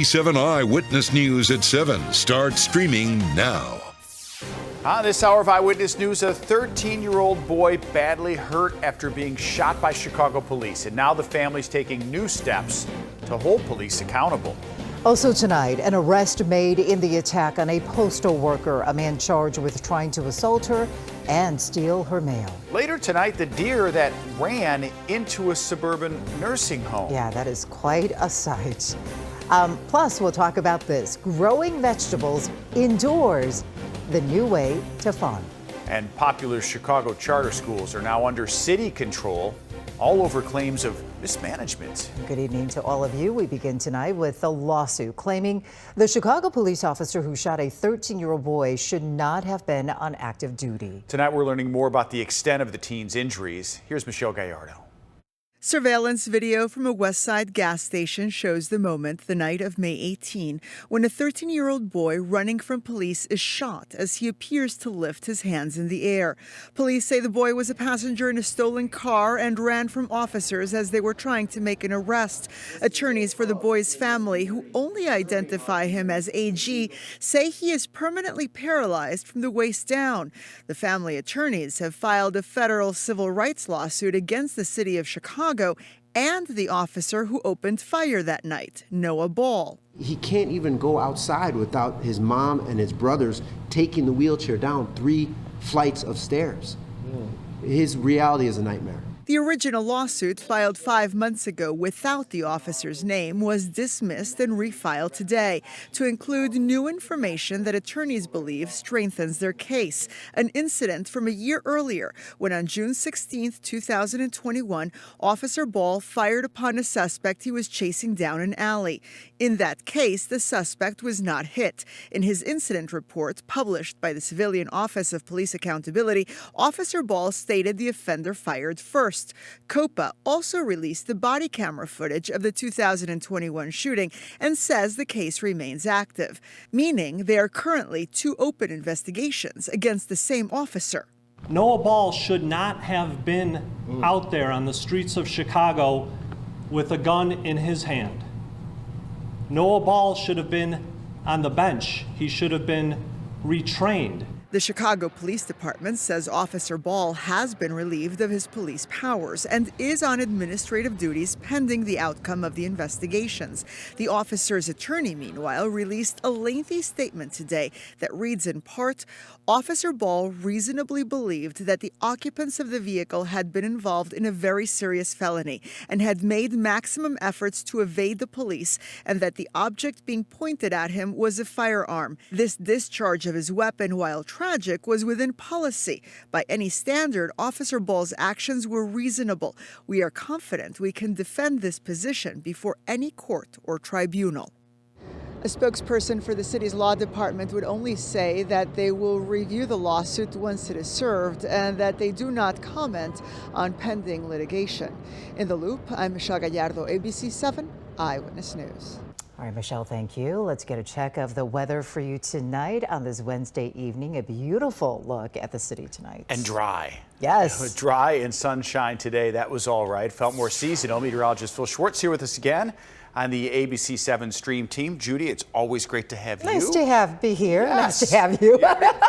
7 Eyewitness News at 7 starts streaming now. On this hour of Eyewitness News, a 13-year-old boy badly hurt after being shot by Chicago police. And now the family's taking new steps to hold police accountable. Also tonight, an arrest made in the attack on a postal worker, a man charged with trying to assault her and steal her mail. Later tonight, the deer that ran into a suburban nursing home. Yeah, that is quite a sight. Plus, we'll talk about this, growing vegetables indoors, the new way to farm. And popular Chicago charter schools are now under city control, all over claims of mismanagement. Good evening to all of you. We begin tonight with a lawsuit claiming the Chicago police officer who shot a 13-year-old boy should not have been on active duty. Tonight, we're learning more about the extent of the teen's injuries. Here's Michelle Gallardo. Surveillance video from a West Side gas station shows the moment the night of May 18 when a 13-year-old boy running from police is shot as he appears to lift his hands in the air. Police say the boy was a passenger in a stolen car and ran from officers as they were trying to make an arrest. Attorneys for the boy's family, who only identify him as AG, say he is permanently paralyzed from the waist down. The family attorneys have filed a federal civil rights lawsuit against the city of Chicago and the officer who opened fire that night, Noah Ball. He can't even go outside without his mom and his brothers taking the wheelchair down 3 flights of stairs. His reality is a nightmare. The original lawsuit, filed 5 months ago without the officer's name, was dismissed and refiled today to include new information that attorneys believe strengthens their case. An incident from a year earlier when on June 16, 2021, Officer Ball fired upon a suspect he was chasing down an alley. In that case, the suspect was not hit. In his incident report published by the Civilian Office of Police Accountability, Officer Ball stated the offender fired first. COPA also released the body camera footage of the 2021 shooting and says the case remains active, meaning there are currently 2 open investigations against the same officer. Noah Ball should not have been out there on the streets of Chicago with a gun in his hand. Noah Ball should have been on the bench. He should have been retrained. The Chicago Police Department says Officer Ball has been relieved of his police powers and is on administrative duties pending the outcome of the investigations. The officer's attorney, meanwhile, released a lengthy statement today that reads in part, Officer Ball reasonably believed that the occupants of the vehicle had been involved in a very serious felony and had made maximum efforts to evade the police, and that the object being pointed at him was a firearm. This discharge of his weapon, while tragic, was within policy. By any standard, Officer Ball's actions were reasonable. We are confident we can defend this position before any court or tribunal. A spokesperson for the city's law department would only say that they will review the lawsuit once it is served and that they do not comment on pending litigation. In the Loop, I'm Michelle Gallardo, ABC 7 Eyewitness News. All right, Michelle, thank you. Let's get a check of the weather for you tonight on this Wednesday evening. A beautiful look at the city tonight. And dry. Yes. Dry and sunshine today. That was all right. Felt more seasonal. Meteorologist Phil Schwartz here with us again on the ABC 7 Stream team. Judy, it's always great to have you. Nice to be here. Yes. Nice to have you. Yeah,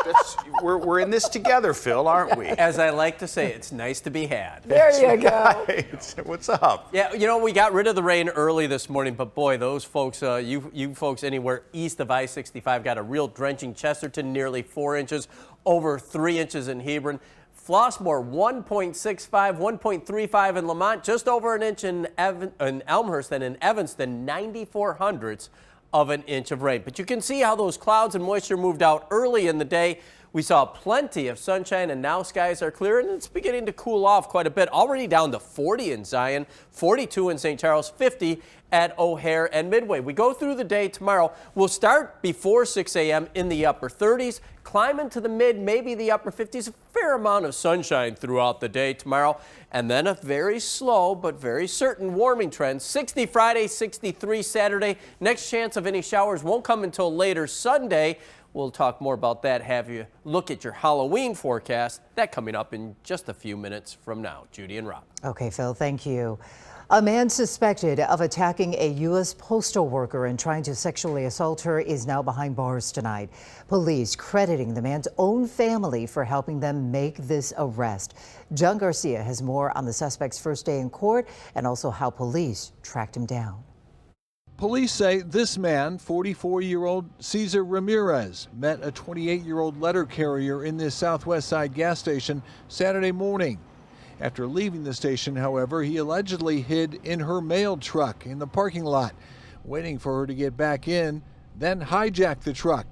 we're in this together, Phil, aren't we? As I like to say, it's nice to be had. There you go. Right. What's up? Yeah, you know, we got rid of the rain early this morning, but boy, those folks, you folks anywhere east of I-65 got a real drenching. Chesterton, nearly 4 inches, over 3 inches in Hebron. Flossmoor, 1.65, 1.35 in Lamont, just over an inch in Elmhurst, and in Evanston, 94 hundredths of an inch of rain. But you can see how those clouds and moisture moved out early in the day. We saw plenty of sunshine, and now skies are clear, and it's beginning to cool off quite a bit. Already down to 40 in Zion, 42 in St. Charles, 50 at O'Hare and Midway. We go through the day tomorrow. We'll start before 6 a.m. in the upper 30s, climb into the mid, maybe the upper 50s, a fair amount of sunshine throughout the day tomorrow, and then a very slow but very certain warming trend. 60 Friday, 63 Saturday. Next chance of any showers won't come until later Sunday. We'll talk more about that, have you look at your Halloween forecast. That coming up in just a few minutes from now. Judy and Rob. Okay, Phil, thank you. A man suspected of attacking a U.S. postal worker and trying to sexually assault her is now behind bars tonight. Police crediting the man's own family for helping them make this arrest. John Garcia has more on the suspect's first day in court and also how police tracked him down. Police say this man, 44-year-old Cesar Ramirez, met a 28-year-old letter carrier in this Southwest Side gas station Saturday morning. After leaving the station, however, he allegedly hid in her mail truck in the parking lot, waiting for her to get back in, then hijacked the truck.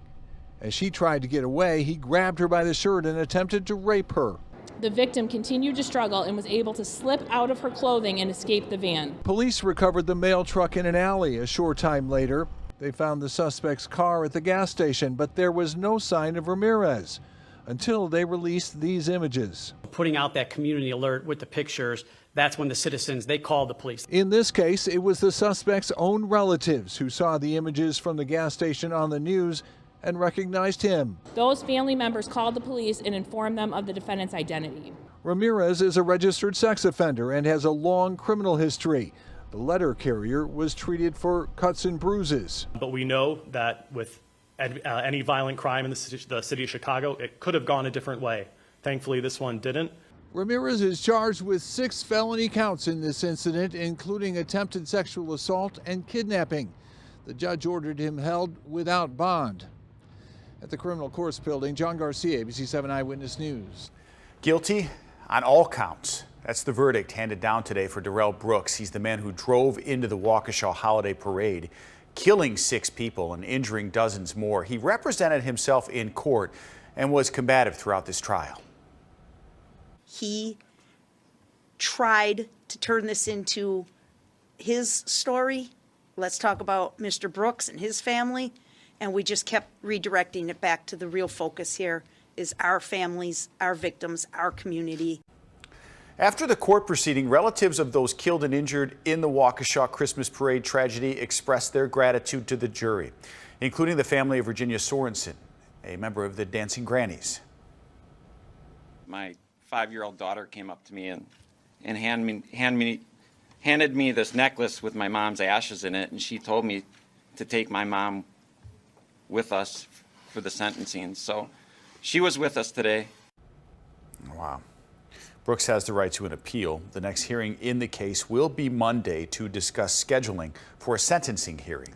As she tried to get away, he grabbed her by the shirt and attempted to rape her. The victim continued to struggle and was able to slip out of her clothing and escape the van. Police recovered the mail truck in an alley a short time later. They found the suspect's car at the gas station, but there was no sign of Ramirez until they released these images. Putting out that community alert with the pictures, that's when the citizens, they called the police. In this case, it was the suspect's own relatives who saw the images from the gas station on the news and recognized him. Those family members called the police and informed them of the defendant's identity. Ramirez is a registered sex offender and has a long criminal history. The letter carrier was treated for cuts and bruises. But we know that with any violent crime in the city of Chicago, it could have gone a different way. Thankfully, this one didn't. Ramirez is charged with 6 felony counts in this incident, including attempted sexual assault and kidnapping. The judge ordered him held without bond. At the criminal courts building, John Garcia, ABC 7 Eyewitness News. Guilty on all counts. That's the verdict handed down today for Darrell Brooks. He's the man who drove into the Waukesha holiday parade, killing 6 people and injuring dozens more. He represented himself in court and was combative throughout this trial. He tried to turn this into his story. Let's talk about Mr. Brooks and his family. And we just kept redirecting it back to the real focus here is our families, our victims, our community. After the court proceeding, relatives of those killed and injured in the Waukesha Christmas parade tragedy expressed their gratitude to the jury, including the family of Virginia Sorensen, a member of the Dancing Grannies. My 5-year-old daughter came up to me and handed me this necklace with my mom's ashes in it, and she told me to take my mom with us for the sentencing. So she was with us today. Wow. Brooks has the right to an appeal. The next hearing in the case will be Monday to discuss scheduling for a sentencing hearing.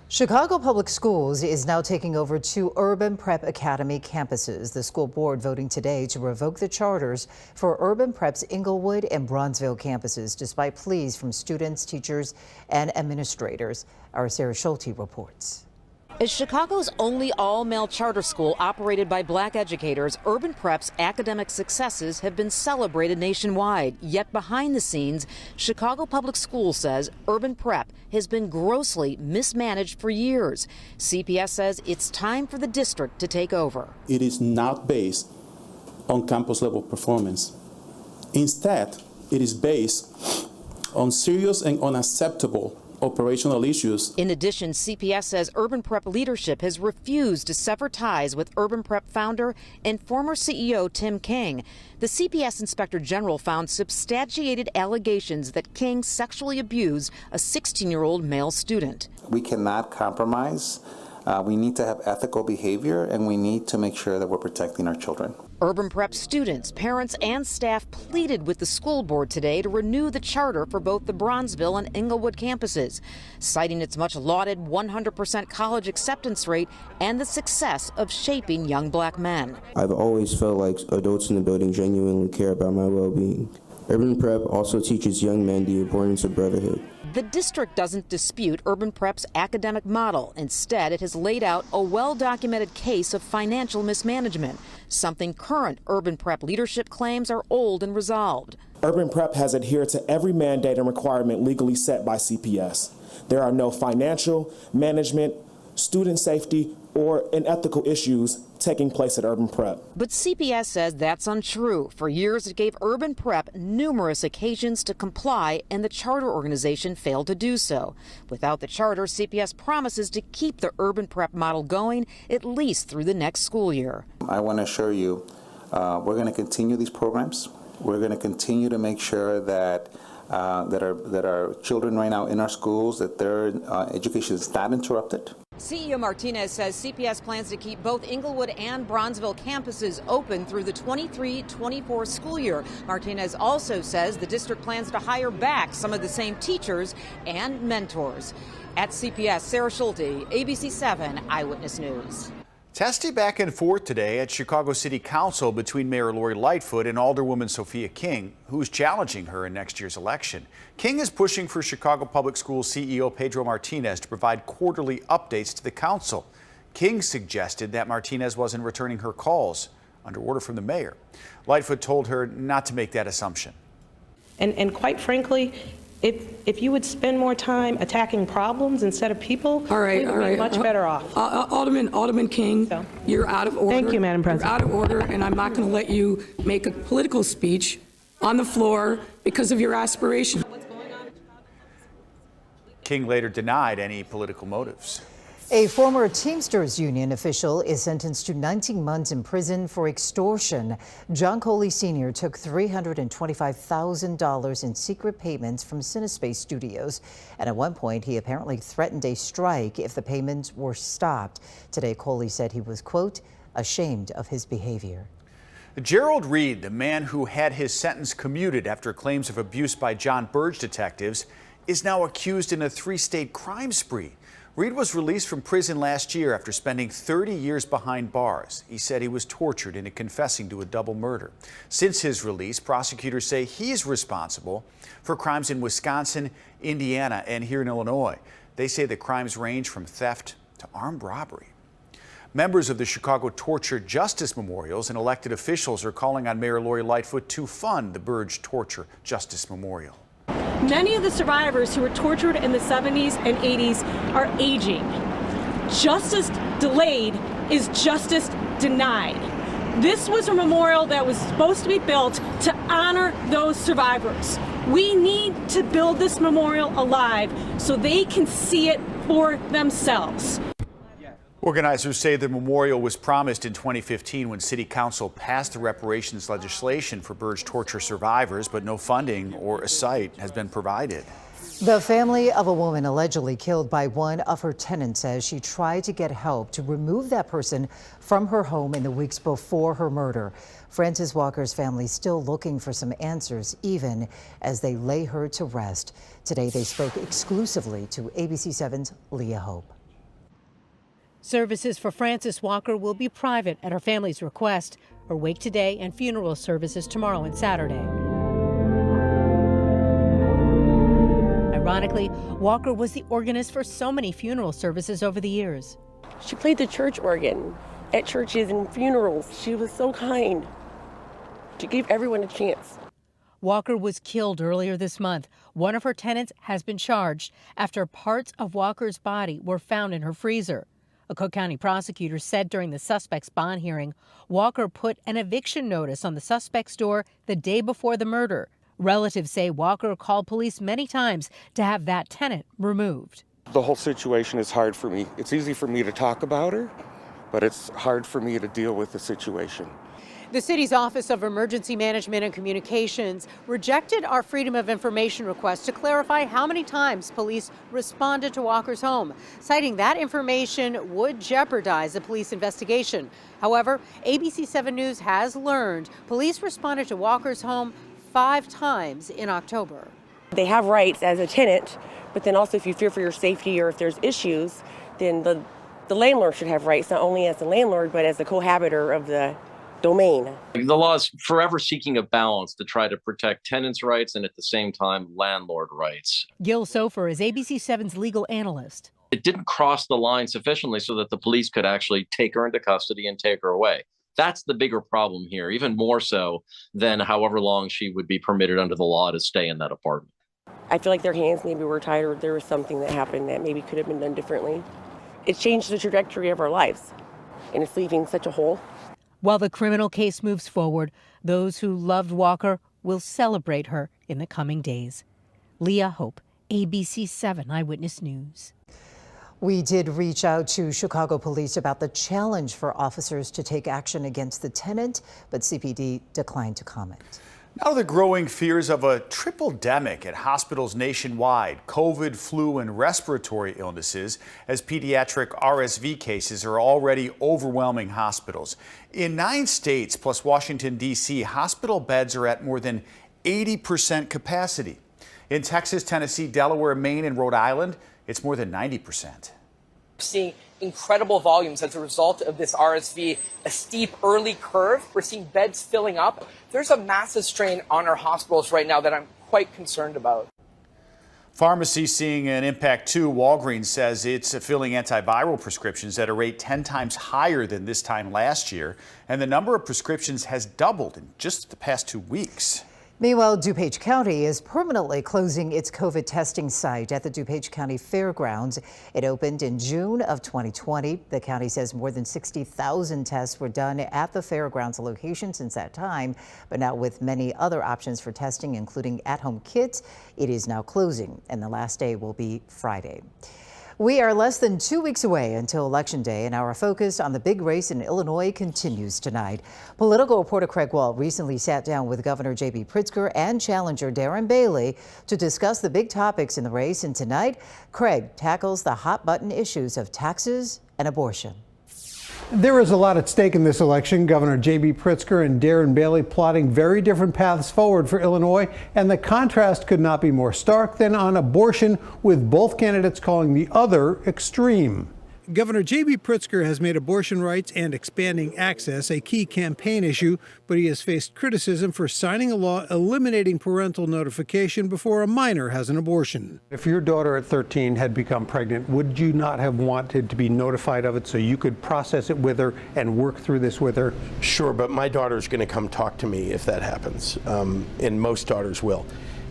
Chicago Public Schools is now taking over 2 Urban Prep Academy campuses. The school board voting today to revoke the charters for Urban Prep's Inglewood and Bronzeville campuses, despite pleas from students, teachers, and administrators. Our Sarah Schulte reports. As Chicago's only all-male charter school operated by Black educators, Urban Prep's academic successes have been celebrated nationwide. Yet behind the scenes, Chicago Public Schools says Urban Prep has been grossly mismanaged for years. CPS says it's time for the district to take over. It is not based on campus-level performance. Instead, it is based on serious and unacceptable operational issues. In addition, CPS says Urban Prep leadership has refused to sever ties with Urban Prep founder and former CEO Tim King. The CPS Inspector General found substantiated allegations that King sexually abused a 16-year-old male student. We cannot compromise. We need to have ethical behavior, and we need to make sure that we're protecting our children. Urban Prep students, parents, and staff pleaded with the school board today to renew the charter for both the Bronzeville and Inglewood campuses, citing its much lauded 100% college acceptance rate and the success of shaping young Black men. I've always felt like adults in the building genuinely care about my well-being. Urban Prep also teaches young men the importance of brotherhood. The district doesn't dispute Urban Prep's academic model. Instead, it has laid out a well-documented case of financial mismanagement, something current Urban Prep leadership claims are old and resolved. Urban Prep has adhered to every mandate and requirement legally set by CPS. There are no financial, management, student safety, or unethical issues taking place at Urban Prep. But CPS says that's untrue. For years, it gave Urban Prep numerous occasions to comply, and the charter organization failed to do so. Without the charter, CPS promises to keep the Urban Prep model going at least through the next school year. I want to assure you we're going to continue these programs. We're going to continue to make sure that that are children right now in our schools, that their education is not interrupted. CEO Martinez says CPS plans to keep both Inglewood and Bronzeville campuses open through the 23-24 school year. Martinez also says the district plans to hire back some of the same teachers and mentors. At CPS, Sarah Schulte, ABC 7 Eyewitness News. Testy back and forth today at Chicago City Council between Mayor Lori Lightfoot and Alderwoman Sophia King, who's challenging her in next year's election. King is pushing for Chicago Public Schools CEO Pedro Martinez to provide quarterly updates to the council. King suggested that Martinez wasn't returning her calls under order from the mayor. Lightfoot told her not to make that assumption. And quite frankly, if you would spend more time attacking problems instead of people, we would be much better off. Alderman King, you're out of order. Thank you, Madam President. You're out of order, and I'm not going to let you make a political speech on the floor because of your aspiration. King later denied any political motives. A former Teamsters Union official is sentenced to 19 months in prison for extortion. John Coley Sr. took $325,000 in secret payments from Cinespace Studios. And at one point, he apparently threatened a strike if the payments were stopped. Today, Coley said he was, quote, ashamed of his behavior. Gerald Reed, the man who had his sentence commuted after claims of abuse by John Burge detectives, is now accused in a 3-state crime spree. Reed was released from prison last year after spending 30 years behind bars. He said he was tortured into confessing to a double murder. Since his release, prosecutors say he's responsible for crimes in Wisconsin, Indiana, and here in Illinois. They say the crimes range from theft to armed robbery. Members of the Chicago Torture Justice Memorials and elected officials are calling on Mayor Lori Lightfoot to fund the Burge Torture Justice Memorial. Many of the survivors who were tortured in the 70s and 80s are aging. Justice delayed is justice denied. This was a memorial that was supposed to be built to honor those survivors. We need to build this memorial alive so they can see it for themselves. Organizers say the memorial was promised in 2015 when City Council passed the reparations legislation for Burge torture survivors, but no funding or a site has been provided. The family of a woman allegedly killed by one of her tenants says she tried to get help to remove that person from her home in the weeks before her murder. Frances Walker's family still looking for some answers, even as they lay her to rest. Today, they spoke exclusively to ABC 7's Leah Hope. Services for Frances Walker will be private at her family's request. Her wake today and funeral services tomorrow and Saturday. Ironically, Walker was the organist for so many funeral services over the years. She played the church organ at churches and funerals. She was so kind. She gave everyone a chance. Walker was killed earlier this month. One of her tenants has been charged after parts of Walker's body were found in her freezer. A Cook County prosecutor said during the suspect's bond hearing, Walker put an eviction notice on the suspect's door the day before the murder. Relatives say Walker called police many times to have that tenant removed. The whole situation is hard for me. It's easy for me to talk about her, but it's hard for me to deal with the situation. The city's Office of Emergency Management and Communications rejected our Freedom of Information request to clarify how many times police responded to Walker's home, citing that information would jeopardize the police investigation. However, ABC 7 News has learned police responded to Walker's home 5 times in October. They have rights as a tenant, but then also if you fear for your safety or if there's issues, then the landlord should have rights, not only as the landlord, but as the cohabiter of the domain. The law is forever seeking a balance to try to protect tenants' rights and at the same time landlord rights. Gil Sofer is ABC 7's legal analyst. It didn't cross the line sufficiently so that the police could actually take her into custody and take her away. That's the bigger problem here, even more so than however long she would be permitted under the law to stay in that apartment. I feel like their hands maybe were tied or there was something that happened that maybe could have been done differently. It changed the trajectory of our lives, and it's leaving such a hole. While the criminal case moves forward, those who loved Walker will celebrate her in the coming days. Leah Hope, ABC 7 Eyewitness News. We did reach out to Chicago police about the challenge for officers to take action against the tenant, but CPD declined to comment. Now the growing fears of a triple-demic at hospitals nationwide, COVID, flu, and respiratory illnesses, as pediatric RSV cases are already overwhelming hospitals. In 9 states plus Washington, D.C., hospital beds are at more than 80% capacity. In Texas, Tennessee, Delaware, Maine, and Rhode Island, it's more than 90%. Seeing incredible volumes as a result of this RSV, a steep early curve. We're seeing beds filling up. There's a massive strain on our hospitals right now that I'm quite concerned about. Pharmacies seeing an impact too. Walgreens says it's filling antiviral prescriptions at a rate 10 times higher than this time last year, and the number of prescriptions has doubled in just the past 2 weeks. Meanwhile, DuPage County is permanently closing its COVID testing site at the DuPage County Fairgrounds. It opened in June of 2020. The county says more than 60,000 tests were done at the fairgrounds location since that time. But now with many other options for testing, including at-home kits, it is now closing, and the last day will be Friday. We are less than 2 weeks away until Election Day, and our focus on the big race in Illinois continues tonight. Political reporter Craig Wall recently sat down with Governor J.B. Pritzker and challenger Darren Bailey to discuss the big topics in the race, and tonight, Craig tackles the hot-button issues of taxes and abortion. There is a lot at stake in this election. Governor J.B. Pritzker and Darren Bailey plotting very different paths forward for Illinois, and the contrast could not be more stark than on abortion, with both candidates calling the other extreme. Governor J.B. Pritzker has made abortion rights and expanding access a key campaign issue, but he has faced criticism for signing a law eliminating parental notification before a minor has an abortion. If your daughter at 13 had become pregnant, would you not have wanted to be notified of it so you could process it with her and work through this with her? Sure, but my daughter's going to come talk to me if that happens, and most daughters will.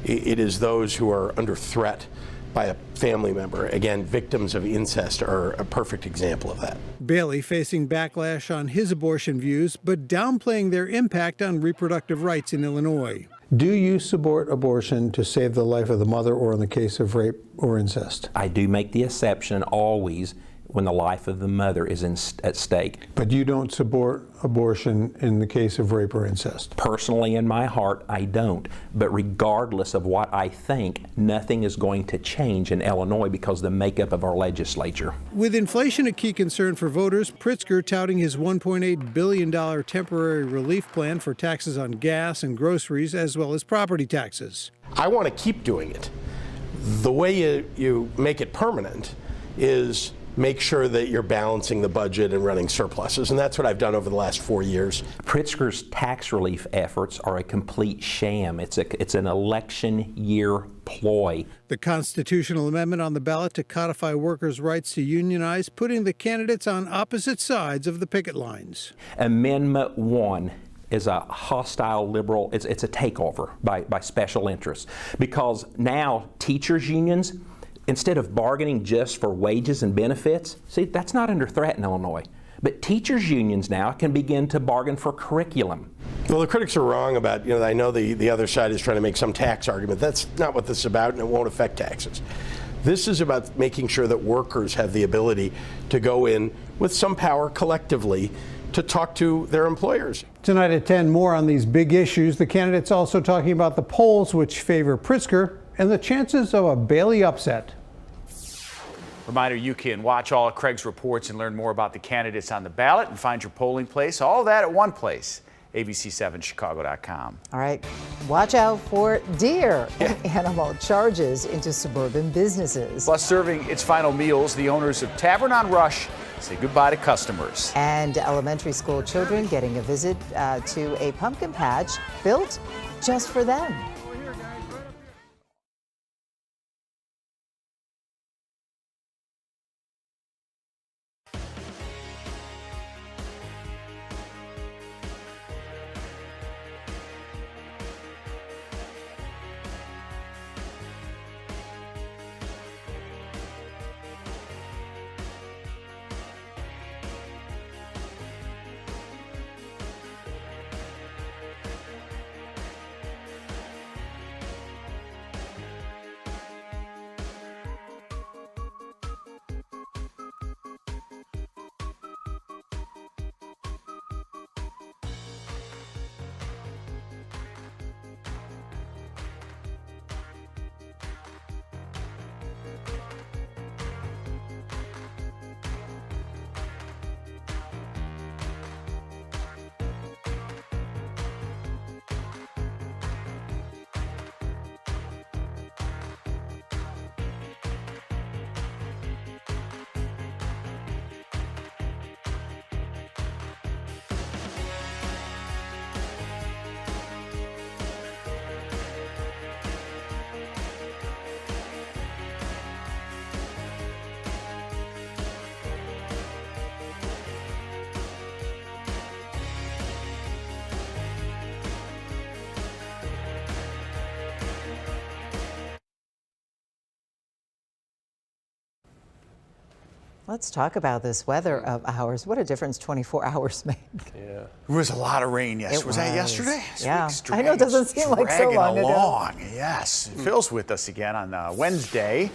It is those who are under threat by a family member. Again, victims of incest are a perfect example of that. Bailey facing backlash on his abortion views, but downplaying their impact on reproductive rights in Illinois. Do you support abortion to save the life of the mother, or in the case of rape or incest? I do make the exception always when the life of the mother is at stake. But you don't support abortion in the case of rape or incest? Personally, in my heart, I don't. But regardless of what I think, nothing is going to change in Illinois because of the makeup of our legislature. With inflation a key concern for voters, Pritzker touting his $1.8 billion temporary relief plan for taxes on gas and groceries, as well as property taxes. I want to keep doing it. The way you make it permanent is make sure that you're balancing the budget and running surpluses, and that's what I've done over the last 4 years. Pritzker's tax relief efforts are a complete sham. It's an election year ploy. The constitutional amendment on the ballot to codify workers' rights to unionize, putting the candidates on opposite sides of the picket lines. Amendment 1 is a hostile liberal, it's a takeover by special interests, because now teachers' unions, instead of bargaining just for wages and benefits, see, that's not under threat in Illinois. But teachers' unions now can begin to bargain for curriculum. Well, the critics are wrong about, I know the other side is trying to make some tax argument. That's not what this is about, and it won't affect taxes. This is about making sure that workers have the ability to go in with some power collectively to talk to their employers. Tonight at 10, more on these big issues. The candidates also talking about the polls which favor Pritzker and the chances of a Bailey upset. Reminder, you can watch all of Craig's reports and learn more about the candidates on the ballot and find your polling place. All that at one place, abc7chicago.com. All right, watch out for deer and animal charges into suburban businesses. Plus, serving its final meals, the owners of Tavern on Rush say goodbye to customers. And elementary school children getting a visit to a pumpkin patch built just for them. Let's talk about this weather of ours. What a difference 24 hours make. Yeah. There was a lot of rain yesterday. Was that yesterday? Yeah. I know it doesn't seem like so long ago. Yes. Phil's with us again on Wednesday.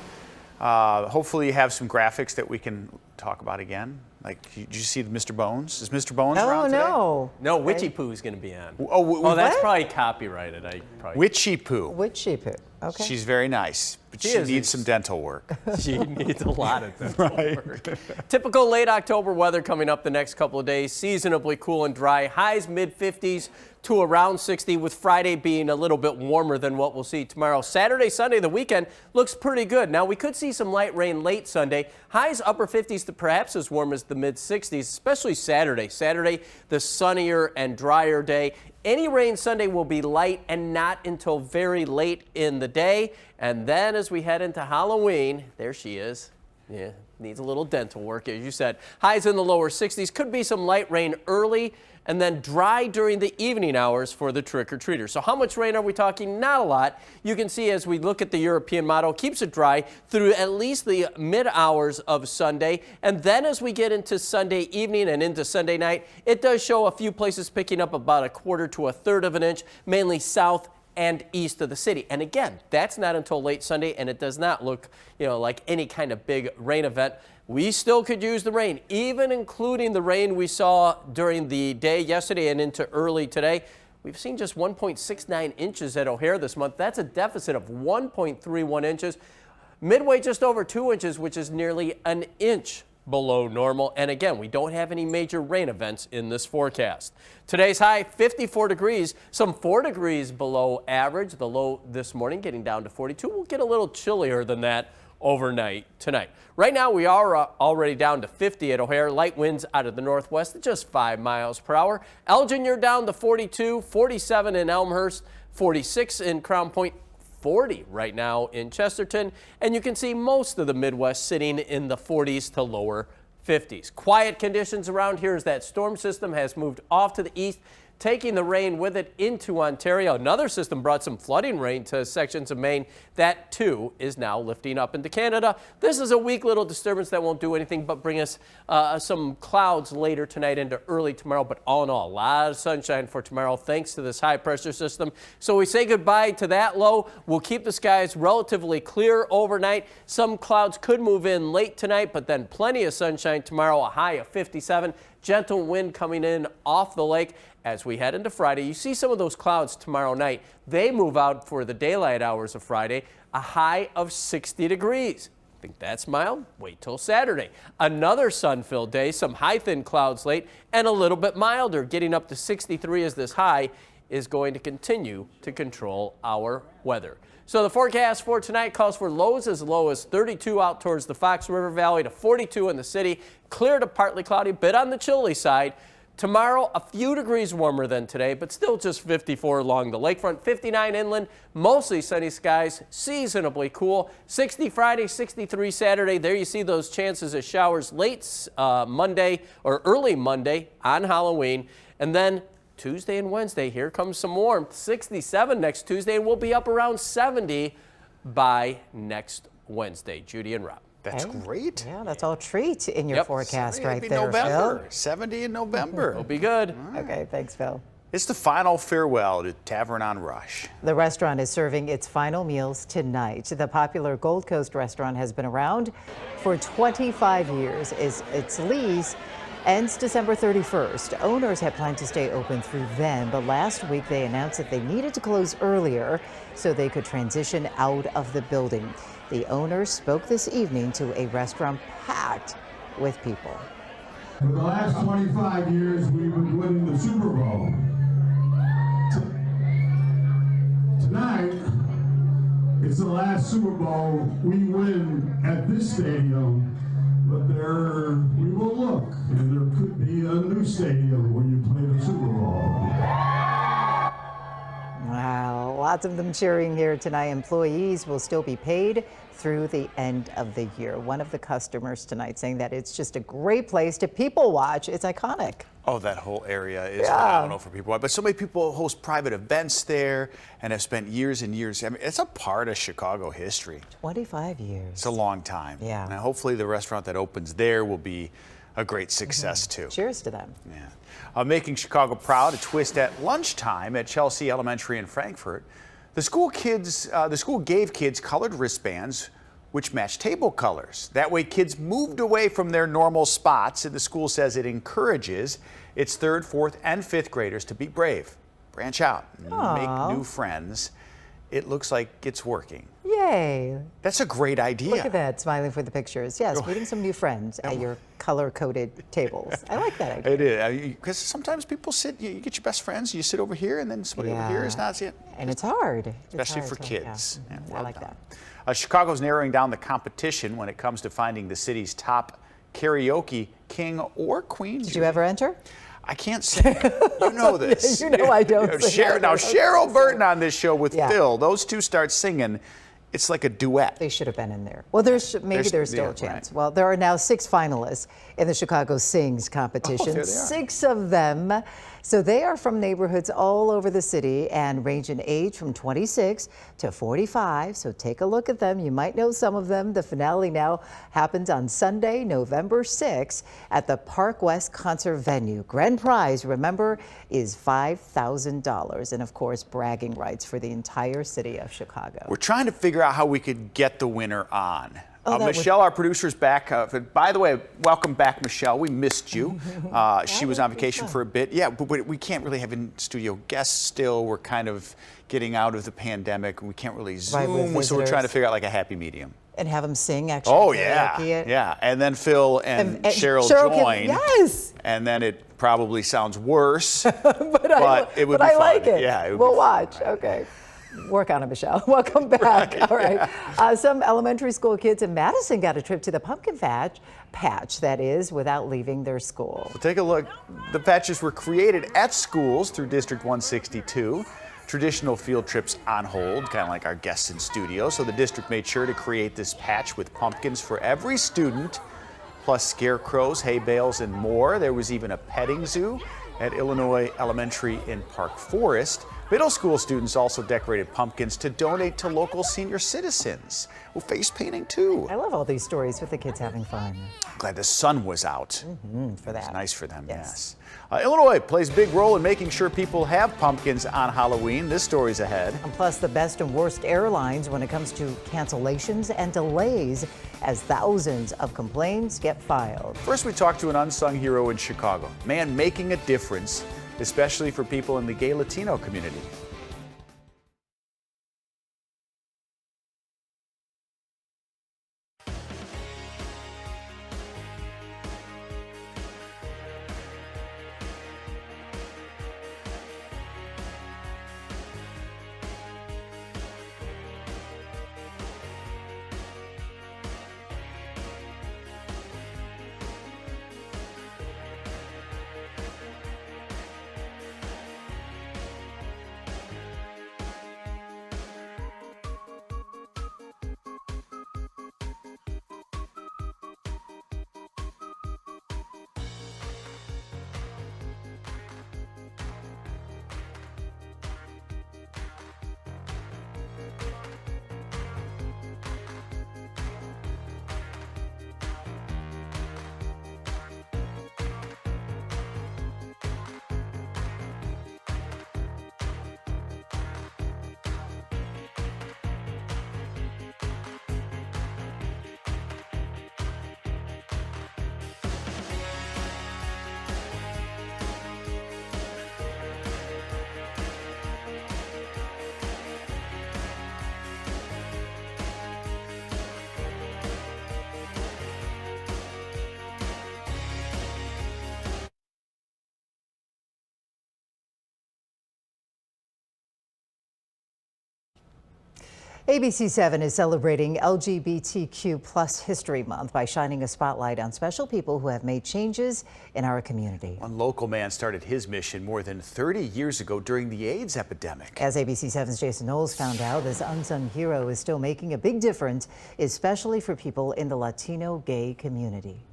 Hopefully you have some graphics that we can talk about again. Like, did you see Mr. Bones? Is Mr. Bones around today? No, Witchy Poo's going to be on. Oh, that's probably copyrighted. Witchy Poo. Witchy Poo. Okay. She's very nice, but she needs some dental work. She needs a lot of dental work. Typical late October weather coming up the next couple of days. Seasonably cool and dry. Highs mid-50s to around 60, with Friday being a little bit warmer than what we'll see tomorrow. Saturday, Sunday, the weekend looks pretty good. Now, we could see some light rain late Sunday. Highs upper 50s to perhaps as warm as the mid-60s, especially Saturday. Saturday, the sunnier and drier day. Any rain Sunday will be light and not until very late in the day. And then as we head into Halloween, there she is. Yeah, needs a little dental work, as you said. Highs in the lower 60s. Could be some light rain early and then dry during the evening hours for the trick-or-treaters. So how much rain are we talking? Not a lot. You can see as we look at the European model, keeps it dry through at least the mid-hours of Sunday. And then as we get into Sunday evening and into Sunday night, it does show a few places picking up about a quarter to a third of an inch, mainly south and east of the city. And again, that's not until late Sunday, and it does not look, like any kind of big rain event. We still could use the rain, even including the rain we saw during the day yesterday and into early today. We've seen just 1.69 inches at O'Hare this month. That's a deficit of 1.31 inches. Midway just over 2 inches, which is nearly an inch below normal. And again, we don't have any major rain events in this forecast. Today's high, 54 degrees, some 4 degrees below average. The low this morning getting down to 42. We'll get a little chillier than that overnight tonight. Right now, we are already down to 50 at O'Hare. Light winds out of the northwest at just 5 miles per hour. Elgin, you're down to 42, 47 in Elmhurst, 46 in Crown Point, 40 right now in Chesterton, and you can see most of the Midwest sitting in the 40s to lower 50s. Quiet conditions around here as that storm system has moved off to the east, taking the rain with it into Ontario. Another system brought some flooding rain to sections of Maine. That, too, is now lifting up into Canada. This is a weak little disturbance that won't do anything but bring us some clouds later tonight into early tomorrow. But all in all, a lot of sunshine for tomorrow thanks to this high-pressure system. So we say goodbye to that low. We'll keep the skies relatively clear overnight. Some clouds could move in late tonight, but then plenty of sunshine tomorrow, a high of 57. Gentle wind coming in off the lake. As we head into Friday, you see some of those clouds tomorrow night. They move out for the daylight hours of Friday, a high of 60 degrees. Think that's mild? Wait till Saturday. Another sun-filled day, some high thin clouds late, and a little bit milder, getting up to 63 as this high is going to continue to control our weather. So the forecast for tonight calls for lows as low as 32 out towards the Fox River Valley to 42 in the city, clear to partly cloudy, bit on the chilly side. Tomorrow, a few degrees warmer than today, but still just 54 along the lakefront, 59 inland, mostly sunny skies, seasonably cool. 60 Friday, 63 Saturday. There you see those chances of showers late Monday or early Monday on Halloween. And then Tuesday and Wednesday, here comes some warmth. 67 next Tuesday, and we'll be up around 70 by next Wednesday. Judy and Rob. That's great. Yeah, that's all treat in your forecast right there, November. Phil. 70 in November. It'll be good. Okay, thanks, Phil. It's the final farewell to Tavern on Rush. The restaurant is serving its final meals tonight. The popular Gold Coast restaurant has been around for 25 years. Its lease ends December 31st. Owners had planned to stay open through then, but last week they announced that they needed to close earlier so they could transition out of the building. The owners spoke this evening to a restaurant packed with people. For the last 25 years, we've been winning the Super Bowl. Tonight, it's the last Super Bowl we win at this stadium, but we will look, and there could be a new stadium where you play the Super Bowl. Wow, lots of them cheering here tonight. Employees will still be paid through the end of the year. One of the customers tonight saying that it's just a great place to people watch. It's iconic. Oh, that whole area is phenomenal for people. But so many people host private events there and have spent years and years. I mean, it's a part of Chicago history. 25 years. It's a long time. Yeah. And hopefully the restaurant that opens there will be a great success too. Cheers to them. Yeah. Making Chicago proud, a twist at lunchtime at Chelsea Elementary in Frankfort. The school gave kids colored wristbands which match table colors. That way kids moved away from their normal spots, and the school says it encourages its 3rd, 4th, and 5th graders to be brave, branch out, and make new friends. It looks like it's working. Yay. That's a great idea. Look at that, smiling for the pictures. Yes, meeting some new friends at your color-coded tables. I like that idea. It is, because sometimes people sit, you get your best friends, you sit over here, and then somebody over here is not it. And it's hard. Especially for kids. Yeah. Well I like done. that. Chicago's narrowing down the competition when it comes to finding the city's top karaoke king or queen. Did you ever enter? I can't sing. You know this. You know I don't sing. Cheryl Burton on this show with Phil, those two start singing. It's like a duet. They should have been in there. Well, there's still a chance. Right. Well, there are now 6 finalists in the Chicago Sings competition. There they are. 6 of them. So they are from neighborhoods all over the city and range in age from 26 to 45. So take a look at them. You might know some of them. The finale now happens on Sunday, November 6th at the Park West Concert Venue. Grand prize, remember, is $5,000. And of course, bragging rights for the entire city of Chicago. We're trying to figure out how we could get the winner on. Michelle, our producer's back. By the way, welcome back, Michelle. We missed you. She was on vacation for a bit. Yeah, but we can't really have in-studio guests still. We're kind of getting out of the pandemic. We can't really Zoom, so we're trying to figure out like a happy medium. And have them sing, actually. Oh, yeah. And then Phil and Cheryl join. Yes. And then it probably sounds worse, but it would be fun. I like it. Yeah, we'll watch. Okay. Work on it, Michelle. Welcome back. All right. Some elementary school kids in Madison got a trip to the pumpkin patch, that is, without leaving their school. Well, take a look. The patches were created at schools through District 162. Traditional field trips on hold, kind of like our guests in studio. So the district made sure to create this patch with pumpkins for every student, plus scarecrows, hay bales, and more. There was even a petting zoo at Illinois Elementary in Park Forest. Middle school students also decorated pumpkins to donate to local senior citizens. Well, face painting too. I love all these stories with the kids having fun. Glad the sun was out. For that. It's nice for them, yes. Illinois plays a big role in making sure people have pumpkins on Halloween. This story's ahead. And plus the best and worst airlines when it comes to cancellations and delays as thousands of complaints get filed. First, we talked to an unsung hero in Chicago, man making a difference, especially for people in the gay Latino community. ABC 7 is celebrating LGBTQ plus History Month by shining a spotlight on special people who have made changes in our community. One local man started his mission more than 30 years ago during the AIDS epidemic. As ABC 7's Jason Knowles found out, this unsung hero is still making a big difference, especially for people in the Latino gay community.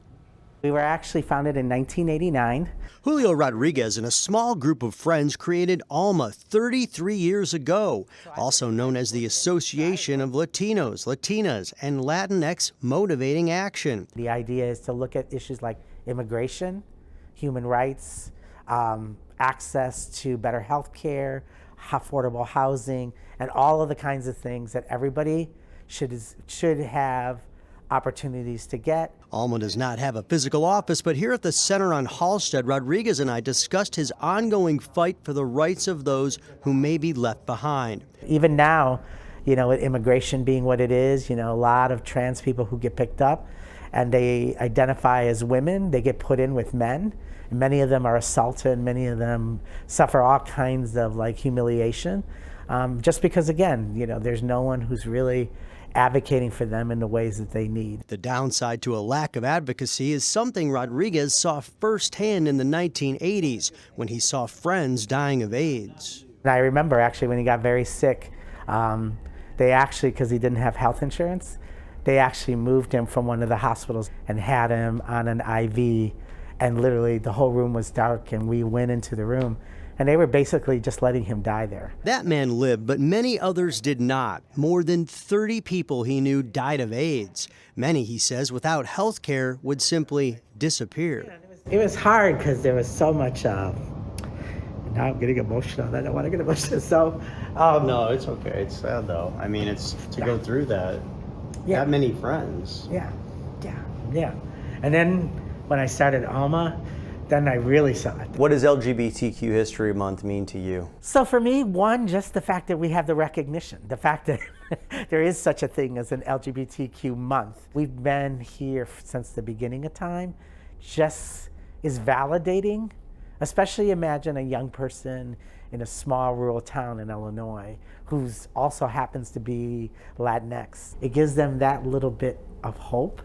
We were actually founded in 1989. Julio Rodriguez and a small group of friends created ALMA 33 years ago, also known as the Association of Latinos, Latinas, and Latinx Motivating Action. The idea is to look at issues like immigration, human rights, access to better health care, affordable housing, and all of the kinds of things that everybody should have opportunities to get. ALMA does not have a physical office, but here at the Center on Halstead, Rodriguez and I discussed his ongoing fight for the rights of those who may be left behind. Even now, with immigration being what it is, a lot of trans people who get picked up and they identify as women, they get put in with men. And many of them are assaulted, many of them suffer all kinds of humiliation, just because, again, there's no one who's really advocating for them in the ways that they need. The downside to a lack of advocacy is something Rodriguez saw firsthand in the 1980s when he saw friends dying of AIDS. And I remember actually when he got very sick, because he didn't have health insurance, they actually moved him from one of the hospitals and had him on an IV, and literally the whole room was dark and we went into the room and they were basically just letting him die there. That man lived, but many others did not. More than 30 people he knew died of AIDS. Many, he says, without health care would simply disappear. It was hard because there was so much, now I'm getting emotional, I don't want to get emotional. So, no, it's okay, it's sad though. I mean, it's to go through that, that many friends. Yeah. And then when I started ALMA, then I really saw it. What does LGBTQ History Month mean to you? So for me, one, just the fact that we have the recognition, the fact that there is such a thing as an LGBTQ month. We've been here since the beginning of time, just is validating, especially imagine a young person in a small rural town in Illinois who's also happens to be Latinx. It gives them that little bit of hope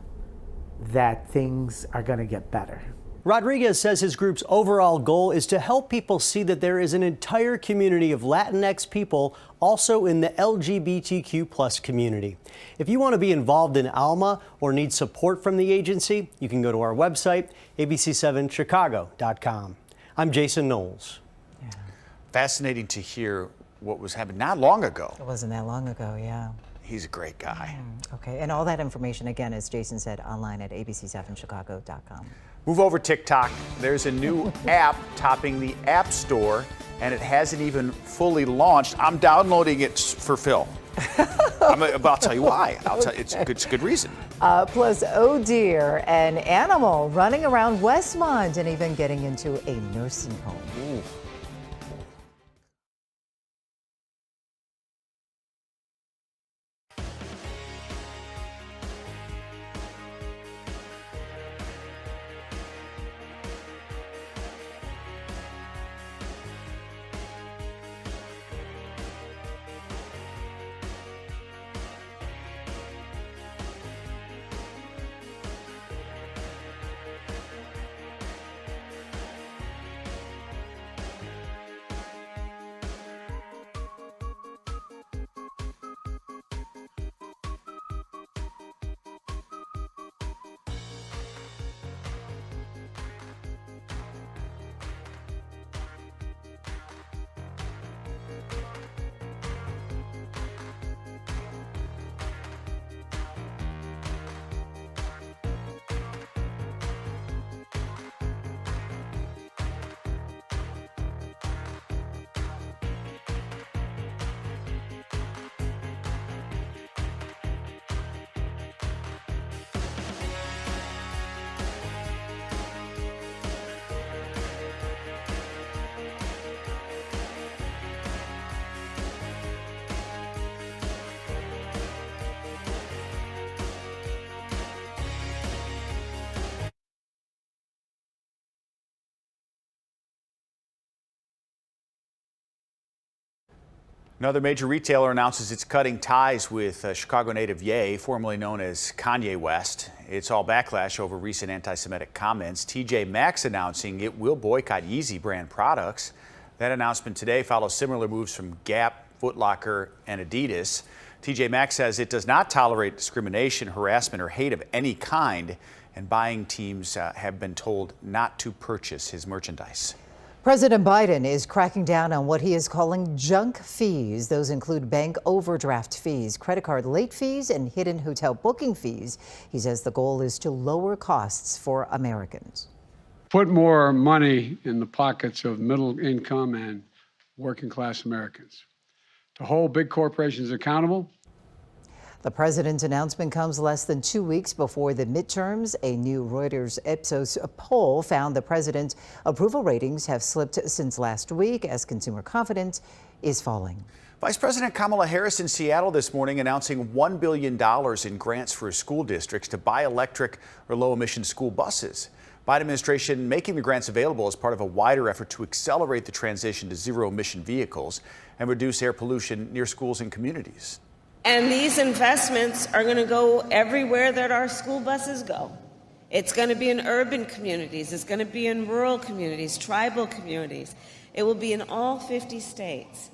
that things are going to get better. Rodriguez says his group's overall goal is to help people see that there is an entire community of Latinx people also in the LGBTQ plus community. If you want to be involved in ALMA or need support from the agency, you can go to our website, abc7chicago.com. I'm Jason Knowles. Yeah. Fascinating to hear what was happening not long ago. It wasn't that long ago, yeah. He's a great guy. Okay, and all that information, again, as Jason said, online at abc7chicago.com. Move over TikTok. There's a new app topping the App Store, and it hasn't even fully launched. I'm downloading it for Phil. I'll tell you why. It's a good reason. Plus, oh dear, an animal running around Westmont and even getting into a nursing home. Ooh. Another major retailer announces it's cutting ties with Chicago native Ye, formerly known as Kanye West. It's all backlash over recent anti-Semitic comments. TJ Maxx announcing it will boycott Yeezy brand products. That announcement today follows similar moves from Gap, Foot Locker, and Adidas. TJ Maxx says it does not tolerate discrimination, harassment, or hate of any kind, and buying teams have been told not to purchase his merchandise. President Biden is cracking down on what he is calling junk fees. Those include bank overdraft fees, credit card late fees, and hidden hotel booking fees. He says the goal is to lower costs for Americans. Put more money in the pockets of middle income and working class Americans. To hold big corporations accountable. The president's announcement comes less than 2 weeks before the midterms. A new Reuters Ipsos poll found the president's approval ratings have slipped since last week as consumer confidence is falling. Vice President Kamala Harris in Seattle this morning announcing $1 billion in grants for school districts to buy electric or low-emission school buses. Biden administration making the grants available as part of a wider effort to accelerate the transition to zero-emission vehicles and reduce air pollution near schools and communities. And these investments are going to go everywhere that our school buses go. It's going to be in urban communities. It's going to be in rural communities, tribal communities. It will be in all 50 states.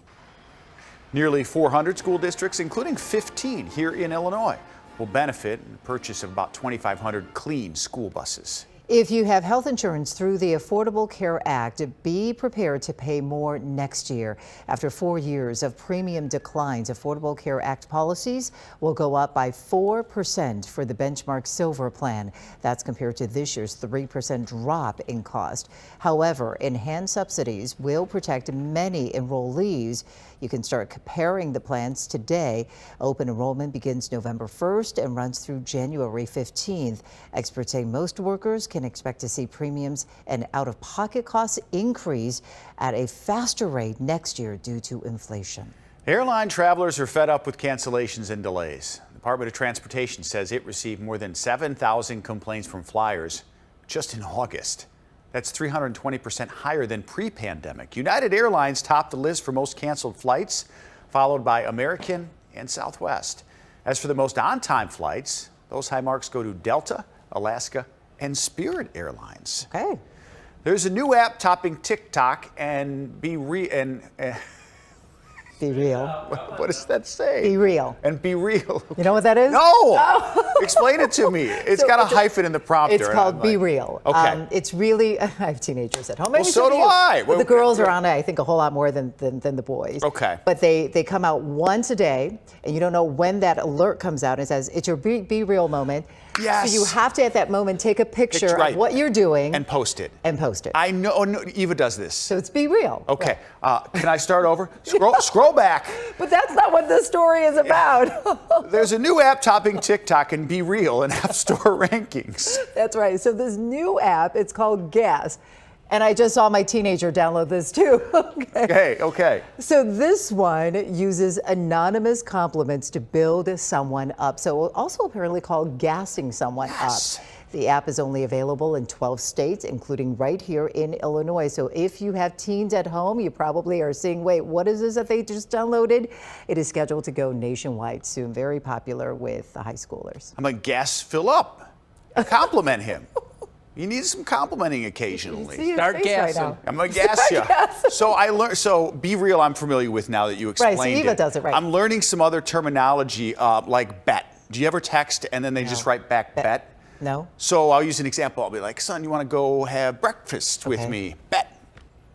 Nearly 400 school districts, including 15 here in Illinois, will benefit in the purchase of about 2,500 clean school buses. If you have health insurance through the Affordable Care Act, be prepared to pay more next year. After 4 years of premium declines, Affordable Care Act policies will go up by 4% for the benchmark Silver plan. That's compared to this year's 3% drop in cost. However, enhanced subsidies will protect many enrollees. You can start comparing the plans today. Open enrollment begins November 1st and runs through January 15th. Experts say most workers can expect to see premiums and out-of-pocket costs increase at a faster rate next year due to inflation. Airline travelers are fed up with cancellations and delays. The Department of Transportation says it received more than 7,000 complaints from flyers just in August. That's 320% higher than pre-pandemic. United Airlines topped the list for most canceled flights, followed by American and Southwest. As for the most on-time flights, those high marks go to Delta, Alaska, and Spirit Airlines. Okay. There's a new app topping TikTok and Be Real. What does that say? Be Real. And Be Real. You know what that is? No! Oh. Explain it to me. It's got a hyphen in the prompter. It's called Be Real. Okay. It's really, I have teenagers at home. Well, so do I. But the girls are on it, I think, a whole lot more than the boys. Okay. But they come out once a day, and you don't know when that alert comes out. It says, it's your Be Real moment. Yes. So you have to, at that moment, take a picture of what you're doing. And post it. I know. Oh, no, Eva does this. So it's Be Real. Okay. Can I start over? Scroll back. But that's not what this story is about. There's a new app topping TikTok and Be Real in App Store rankings. That's right. So this new app, it's called Gas. And I just saw my teenager download this too. Okay. So this one uses anonymous compliments to build someone up. So also apparently called gassing someone up. The app is only available in 12 states, including right here in Illinois. So if you have teens at home, you probably are seeing, wait, what is this that they just downloaded? It is scheduled to go nationwide soon. Very popular with the high schoolers. I'm going to gas Phil up. Compliment him. You need some complimenting occasionally. Start gassing. Right I'm gonna gas you. So I learned. So Be Real, I'm familiar with now that you explained right, so Eva does it right. I'm learning some other terminology like bet. Do you ever text and then they just write back bet? No. So I'll use an example. I'll be like, son, you want to go have breakfast with me? Bet.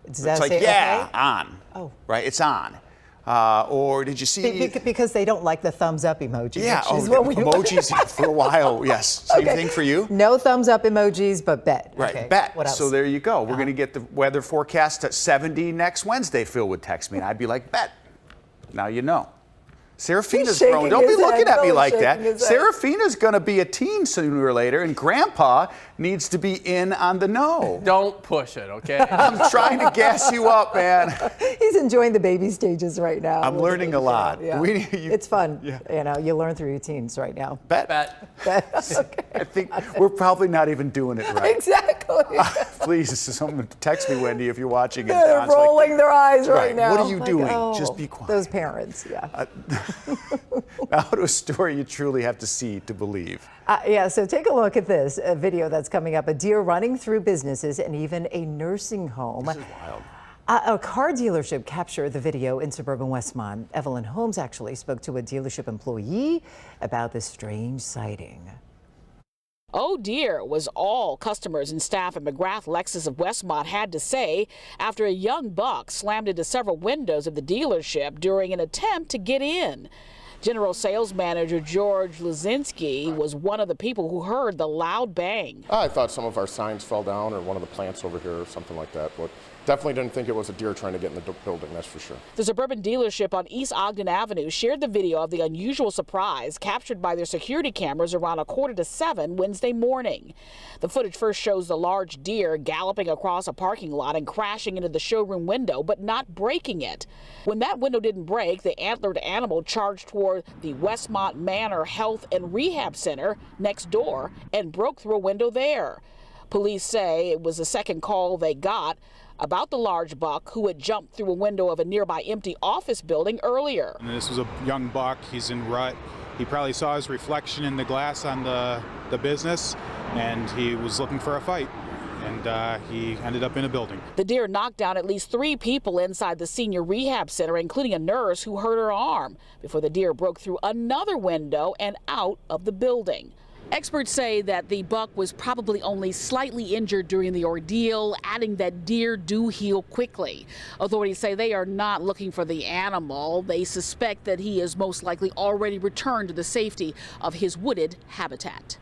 Does that it's like, say yeah, okay? on. Oh. Right, it's on. Or did you see? Because they don't like the thumbs up emoji. Yeah, which is what we emojis for a while. Yes, same thing for you. No thumbs up emojis, but bet. Right, okay. bet. What else? So there you go. We're going to get the weather forecast at 70 next Wednesday. Phil would text me, and I'd be like, bet. Now you know. Serafina's grown. Don't be looking at me like that. Serafina's going to be a teen sooner or later, and Grandpa needs to be in on the know. Don't push it, okay? I'm trying to gas you up, man. He's enjoying the baby stages right now. I'm learning a lot. Yeah. It's fun. Yeah. You know, you learn through your teens right now. Bet. Okay. I think we're probably not even doing it right. Exactly. Please, someone text me, Wendy, if you're watching. They're rolling their eyes right now. What are you doing? Just be quiet. Those parents, yeah. Now to a story you truly have to see to believe. Yeah, so take a look at this video that's coming up. A deer running through businesses and even a nursing home. This is wild. A car dealership captured the video in suburban Westmont. Evelyn Holmes actually spoke to a dealership employee about this strange sighting. Oh dear, was all customers and staff at McGrath Lexus of Westmont had to say after a young buck slammed into several windows of the dealership during an attempt to get in. General Sales Manager George Lazinski was one of the people who heard the loud bang. I thought some of our signs fell down or one of the plants over here or something like that, but definitely didn't think it was a deer trying to get in the building, that's for sure. The suburban dealership on East Ogden Avenue shared the video of the unusual surprise captured by their security cameras around 6:45 Wednesday morning. The footage first shows the large deer galloping across a parking lot and crashing into the showroom window, but not breaking it. When that window didn't break, the antlered animal charged toward the Westmont Manor Health and Rehab Center next door and broke through a window there. Police say it was the second call they got about the large buck who had jumped through a window of a nearby empty office building earlier. And this was a young buck. He's in rut. He probably saw his reflection in the glass on the business, and he was looking for a fight. And he ended up in a building. The deer knocked down at least 3 people inside the senior rehab center, including a nurse who hurt her arm, before the deer broke through another window and out of the building. Experts say that the buck was probably only slightly injured during the ordeal, adding that deer do heal quickly. Authorities say they are not looking for the animal. They suspect that he is most likely already returned to the safety of his wooded habitat.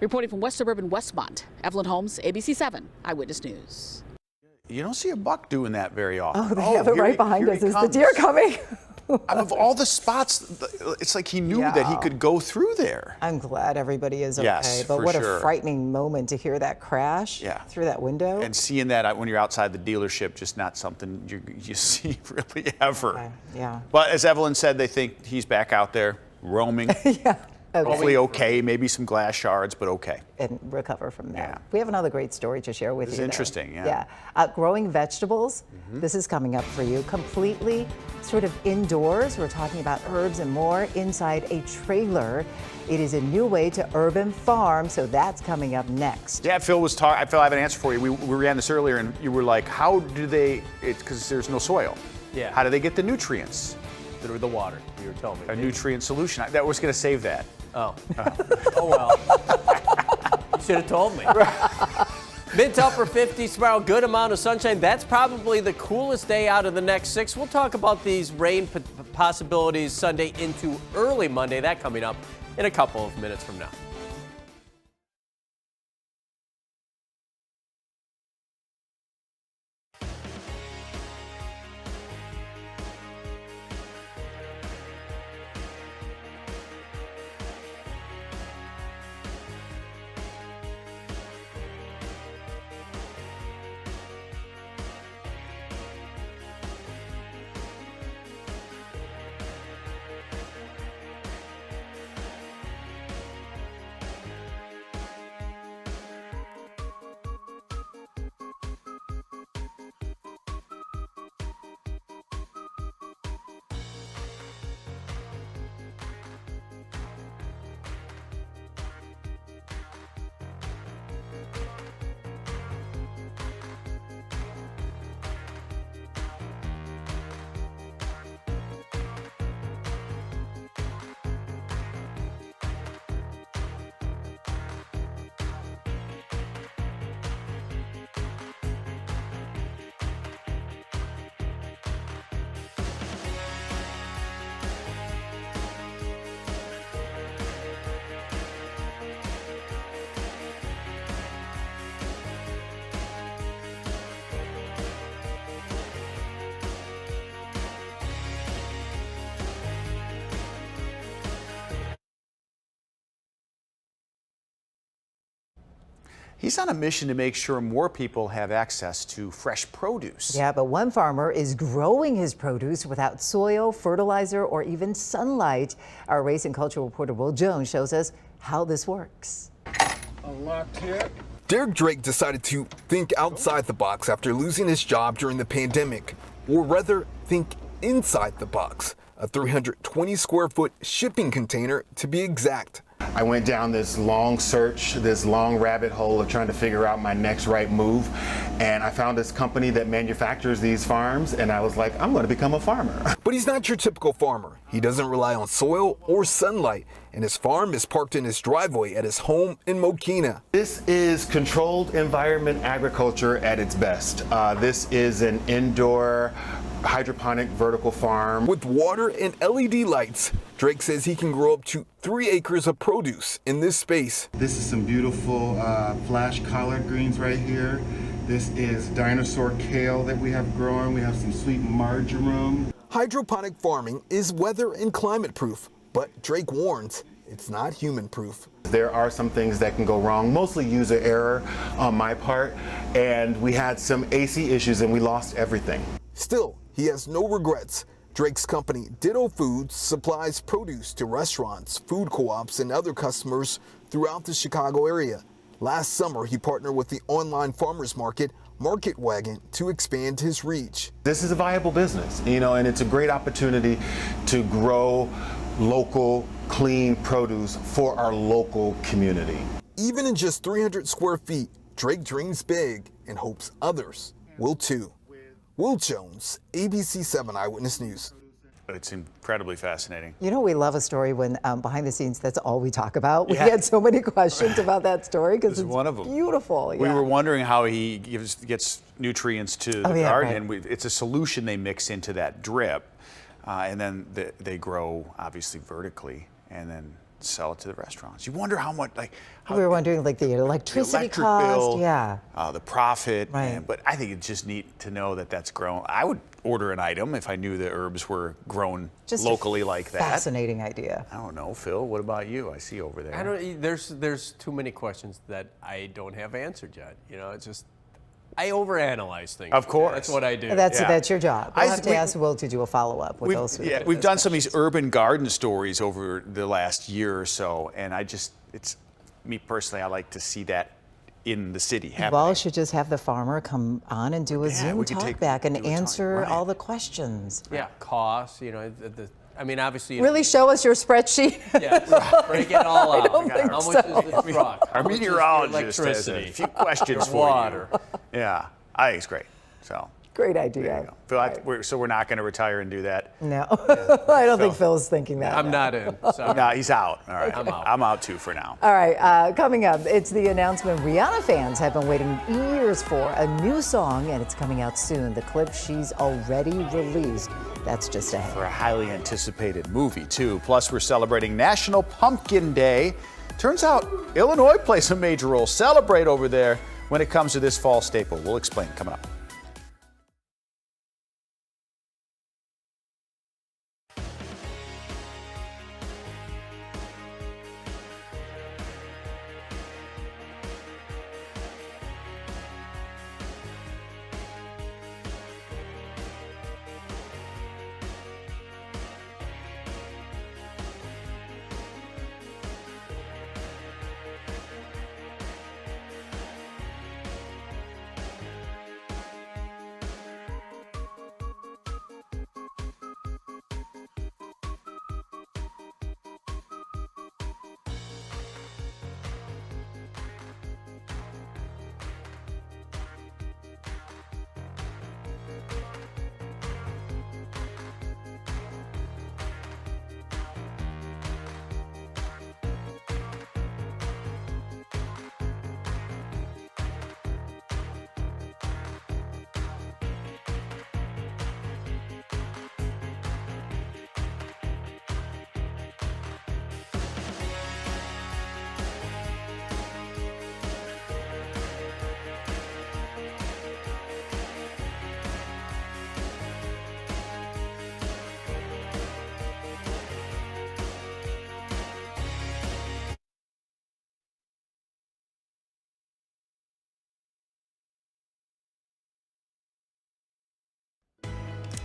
Reporting from West Suburban Westmont, Evelyn Holmes, ABC 7 Eyewitness News. You don't see a buck doing that very often. Oh, they have it right behind us. Is the deer coming? Out of all the spots, it's like he knew that he could go through there. I'm glad everybody is okay. Yes, but for what sure. a frightening moment to hear that crash through that window. And seeing that when you're outside the dealership, just not something you see really ever. Yeah. But as Evelyn said, they think he's back out there roaming. Hopefully okay, maybe some glass shards, but okay. And recover from that. We have another great story to share with you. It's interesting, Growing vegetables, this is coming up for you. Completely sort of indoors. We're talking about herbs and more inside a trailer. It is a new way to urban farm, so that's coming up next. Yeah, Phil was talking. Phil, I have an answer for you. We ran this earlier, and you were like, how do they, because there's no soil. Yeah. How do they get the nutrients? Through the water, you were telling me. A nutrient solution. That was going to save that. Oh. Oh, well. You should have told me. Mid to upper 50s tomorrow, good amount of sunshine. That's probably the coolest day out of the next 6. We'll talk about these rain possibilities Sunday into early Monday. That coming up in a couple of minutes from now. He's on a mission to make sure more people have access to fresh produce. Yeah, but one farmer is growing his produce without soil, fertilizer, or even sunlight. Our race and culture reporter Will Jones shows us how this works. Unlocked here. Derek Drake decided to think outside the box after losing his job during the pandemic, or rather think inside the box, a 320 square foot shipping container to be exact. I went down this long search, this long rabbit hole of trying to figure out my next right move, and I found this company that manufactures these farms, and I was like, I'm going to become a farmer. But he's not your typical farmer. He doesn't rely on soil or sunlight, and his farm is parked in his driveway at his home in Mokina. This is controlled environment agriculture at its best. This is an indoor hydroponic vertical farm. With water and LED lights, Drake says he can grow up to 3 acres of produce in this space. This is some beautiful flash collard greens right here. This is dinosaur kale that we have growing. We have some sweet marjoram. Hydroponic farming is weather and climate proof, but Drake warns it's not human proof. There are some things that can go wrong, mostly user error on my part, and we had some AC issues and we lost everything. Still, he has no regrets. Drake's company, Ditto Foods, supplies produce to restaurants, food co-ops, and other customers throughout the Chicago area. Last summer, he partnered with the online farmers market, Market Wagon, to expand his reach. This is a viable business, and it's a great opportunity to grow local, clean produce for our local community. Even in just 300 square feet, Drake dreams big and hopes others will too. Will Jones, ABC 7 Eyewitness News. It's incredibly fascinating. You know, we love a story when behind the scenes, that's all we talk about. We Yeah. had so many questions about that story because it's one of them. beautiful. We were wondering how he gets nutrients to the garden, and it's a solution they mix into that drip, and then they grow obviously vertically, and then sell it to the restaurants. You wonder how much, we were wondering, the electricity electric cost, bill, yeah, the profit. Right. But I think it's just neat to know that that's grown. I would order an item if I knew the herbs were grown just locally like that. Fascinating idea. I don't know, Phil. What about you? I see over there. I don't. There's too many questions that I don't have answered yet. It's just I overanalyze things. Of course. That's what I do. That's your job. We'll have to ask Will to do a follow-up with those. We've done some of these urban garden stories over the last year or so, and it's me personally, I like to see that in the city happening. Well, should just have the farmer come on and do a Zoom talk back and answer all the questions. Yeah, costs. I mean, obviously. Really show us your spreadsheet. Yeah, break it all out. I don't think How so. much is the truck? Our meteorologist has a few questions for water. you. Yeah, I think it's great. So. Great idea. Phil, so we're not going to retire and do that? No, I don't think Phil's thinking that. I'm not in. So. No, he's out. All right, I'm out. I'm out too for now. All right, coming up, it's the announcement Rihanna fans have been waiting years for, a new song, and it's coming out soon. The clip she's already released. That's just ahead. For a highly anticipated movie, too. Plus, we're celebrating National Pumpkin Day. Turns out Illinois plays a major role. Celebrate over there when it comes to this fall staple. We'll explain coming up.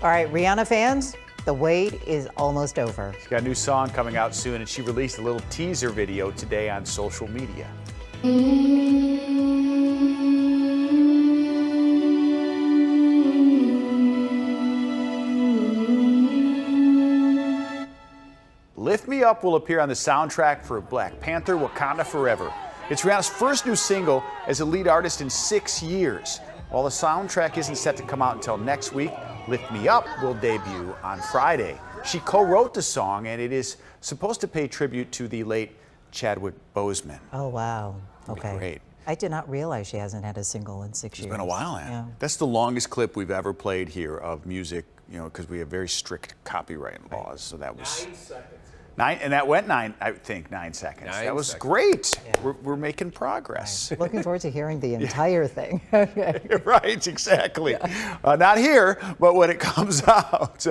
All right, Rihanna fans, the wait is almost over. She's got a new song coming out soon, and she released a little teaser video today on social media. Lift Me Up will appear on the soundtrack for Black Panther: Wakanda Forever. It's Rihanna's first new single as a lead artist in 6 years. While the soundtrack isn't set to come out until next week, Lift Me Up will debut on Friday. She co-wrote the song, and it is supposed to pay tribute to the late Chadwick Boseman. Oh, wow. Okay. Great. I did not realize she hasn't had a single in 6 years. It's been a while now. Yeah. That's the longest clip we've ever played here of music, you know, because we have very strict copyright laws. So that was 9 seconds. and that went 9 seconds. That was great. Yeah. We're making progress. Right. Looking forward to hearing the entire thing. Right, exactly. Yeah. Not here, but when it comes out.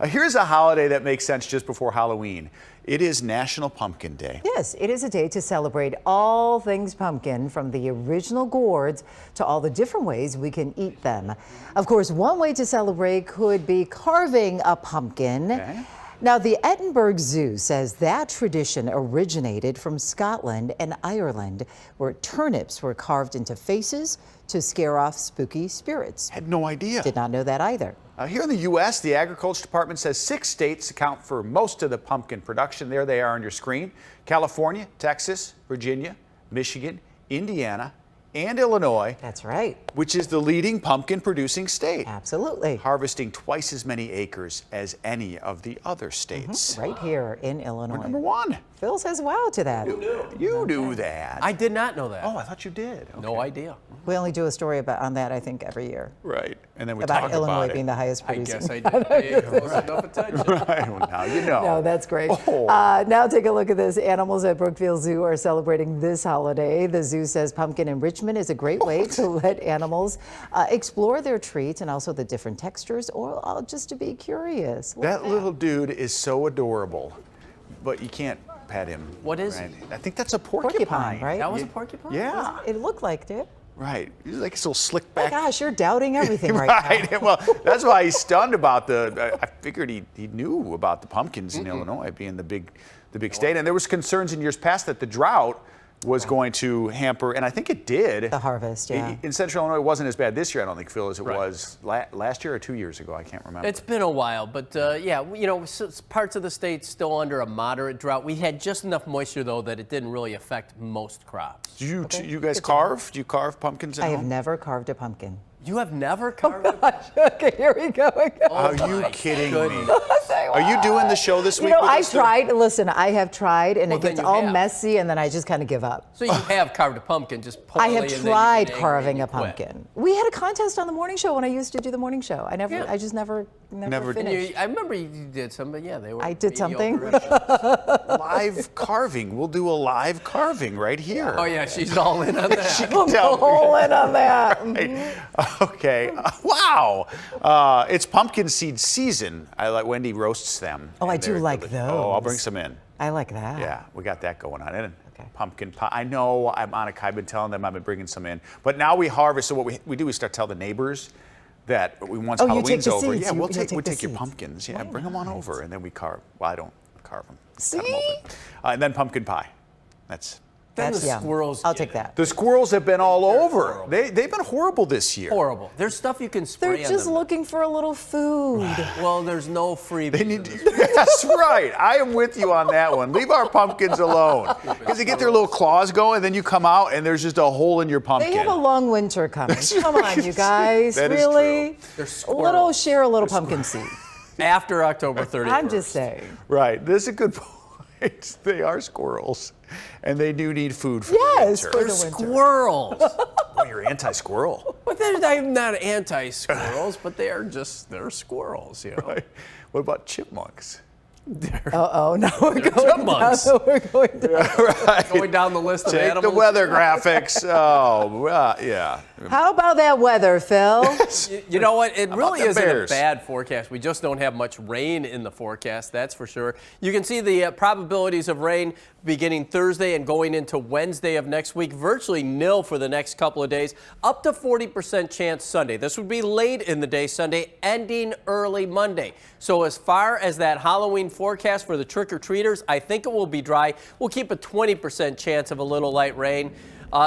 Here's a holiday that makes sense just before Halloween. It is National Pumpkin Day. Yes, it is a day to celebrate all things pumpkin, from the original gourds to all the different ways we can eat them. Of course, one way to celebrate could be carving a pumpkin. Okay. Now, the Edinburgh Zoo says that tradition originated from Scotland and Ireland, where turnips were carved into faces to scare off spooky spirits. Had no idea. Did not know that either. Here in the U.S., the Agriculture Department says 6 states account for most of the pumpkin production. There they are on your screen: California, Texas, Virginia, Michigan, Indiana, and Illinois. That's right. Which is the leading pumpkin producing state. Absolutely. Harvesting twice as many acres as any of the other states. Right here in Illinois. We're number 1. Phil says wow to that. You knew that. I did not know that. Oh, I thought you did. Okay. No idea. We only do a story on that, I think, every year. Right. And then we about talk Illinois about being it. the highest producing. I guess I did pay close enough attention. Right. Well, now you know. No, that's great. Oh. Now take a look at this. Animals at Brookfield Zoo are celebrating this holiday. The zoo says pumpkin enrichment is a great way to let animals explore their treats and also the different textures, or just to be curious. That little dude is so adorable, but you can't pet him. What is right? he? I think that's a porcupine. Right? That was a porcupine? Yeah. It looked like it. Right. He's like this little slick Oh back. my gosh, you're doubting everything right now. Right. Well, that's why he's stunned about I figured he knew about the pumpkins in Illinois being the big state, and there was concerns in years past that the drought was going to hamper, and I think it did. The harvest, yeah. In Central Illinois, it wasn't as bad this year, I don't think, Phil, as it was last year or 2 years ago. I can't remember. It's been a while, but yeah, you know, parts of the state still under a moderate drought. We had just enough moisture, though, that it didn't really affect most crops. Do you guys carve? Do you carve pumpkins at home? I have never carved a pumpkin. You have never carved a pumpkin? Okay, here we go again. Are you kidding me? Are you doing the show this week? You know, with I us tried. Listen, I have tried, and it then gets you all have. messy, and then I just kind of give up. So you have carved a pumpkin, just poorly. I have and then you tried get angry carving and a you quit. pumpkin. We had a contest on the morning show when I used to do the morning show. I just never Never did. finished. I remember you did some, but yeah, they were. I did something. Live carving. We'll do a live carving right here. Oh yeah, she's all in on that. I'm all in on that. Right. Okay. Wow. It's pumpkin seed season. I like Wendy roasts them. Oh, I and do they're like delicious. Oh, I'll bring those. some in. I like that. Yeah, we got that going on. And pumpkin pie. I know, Monica, I've been telling them I've been bringing some in. But now we harvest. So what we do is start telling the neighbors that once Halloween's over, seeds. yeah, we'll take the your seeds. pumpkins. Yeah, bring them on over, and then we carve. Well, I don't carve them. See? Cut them open. And then pumpkin pie. That's Then the yum. squirrels. I'll get take it. that. the squirrels have been all over. They've been horrible this year. Horrible. There's stuff you can spray They're on just them. looking for a little food. Well, there's no freebies. They need to, that's right. I am with you on that one. Leave our pumpkins alone. Because they get their little claws going, and then you come out, and there's just a hole in your pumpkin. They have a long winter coming. Come on, you guys. That is really? They're A share a little pumpkin seed. After October 31st. I'm just saying. Right. This is a good point. They are squirrels, and they do need food for Yes, the for winter. the winter. Squirrels. Oh, you're anti-squirrel. But I'm not anti-squirrels, but they're squirrels, you know. Right. What about chipmunks? Uh-oh, now we're going down. Going down the list of Take animals. the weather graphics. Oh, yeah. How about that weather, Phil? You know what? It really the isn't Bears? a bad forecast. We just don't have much rain in the forecast, that's for sure. You can see the probabilities of rain beginning Thursday and going into Wednesday of next week. Virtually nil for the next couple of days. Up to 40% chance Sunday. This would be late in the day Sunday, ending early Monday. So as far as that Halloween forecast for the trick-or-treaters, I think it will be dry. We'll keep a 20% chance of a little light rain.